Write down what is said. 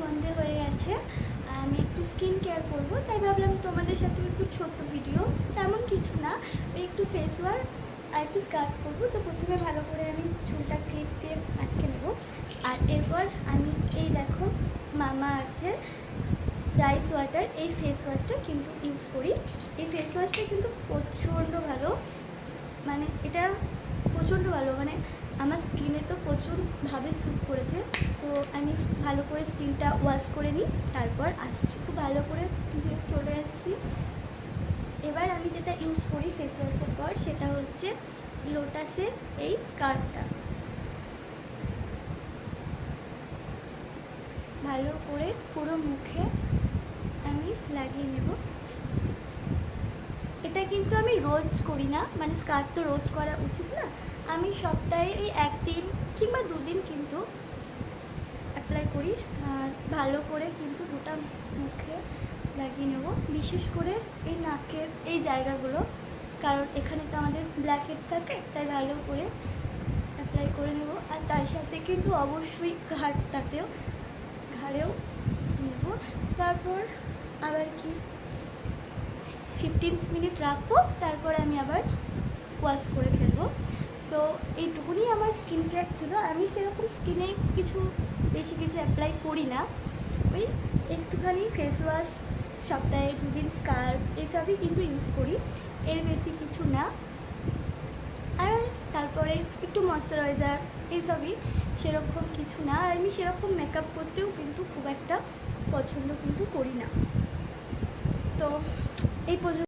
সন্ধে হয়ে গেছে, আমি একটু স্কিন কেয়ার করবো, তাই ভাবলাম তোমাদের সাথে একটু ছোট্ট ভিডিও, তেমন কিছু না, একটু ফেস ওয়াশ আর একটু স্কার্ফ করবো। তো প্রথমে ভালো করে আমি চুলটা ক্লিপ দিয়ে আটকে নেবো, আর এরপর আমি এই দেখো মামা আর্থের রাইস ওয়াটার এই ফেস ওয়াশটা কিন্তু ইউজ করি। এই ফেস ওয়াশটা কিন্তু প্রচণ্ড ভালো, মানে এটা প্রচণ্ড ভালো, মানে আমার স্কিনে তো প্রচুরভাবে স্যুট করেছে। তো আমি ভালো করে স্কিনটা ওয়াশ করে নিই, তারপর আসছি। খুব ভালো করে চলে আসছি। এবার আমি যেটা ইউজ করি ফেস ওয়াশের পর সেটা হচ্ছে লোটাসের এই স্কার্ফটা। ভালো করে পুরো মুখে আমি লাগিয়ে নেব। এটা কিন্তু আমি রোজ করি না, মানে স্কার্ফ তো রোজ করা উচিত না, আমি সপ্তাহে এই 1 দিন কিংবা 2 দিন কিন্তু অ্যাপ্লাই করি। আর ভালো করে কিন্তু গোটা মুখে লাগিয়ে নেব, বিশেষ করে এই নাকের এই জায়গাগুলো, কারণ এখানে তো আমাদের ব্ল্যাক হেডস থাকে, তাই ভালো করে অ্যাপ্লাই করে নেব। আর তার সাথে কিন্তু অবশ্যই ঘাড়েও নেব। তারপর আবার কি 15 মিনিট রাখবো, তারপর আমি আবার ওয়াশ করে ফেলবো। তো এইটুকুনি আমার স্কিন কেয়ার ছিল। আমি সেরকম স্কিনে বেশি কিছু অ্যাপ্লাই করি না, ওই একটুখানি ফেস ওয়াশ, সপ্তাহে 2 দিন স্কার্ফ, এসবই কিন্তু ইউজ করি, এর বেশি কিছু না। আর তারপরে একটু ময়শ্চারাইজার, এসবই, সেরকম কিছু না। আর আমি সেরকম মেকআপ করতেও কিন্তু খুব একটা পছন্দ কিন্তু করি না। তো এই পর্যন্ত।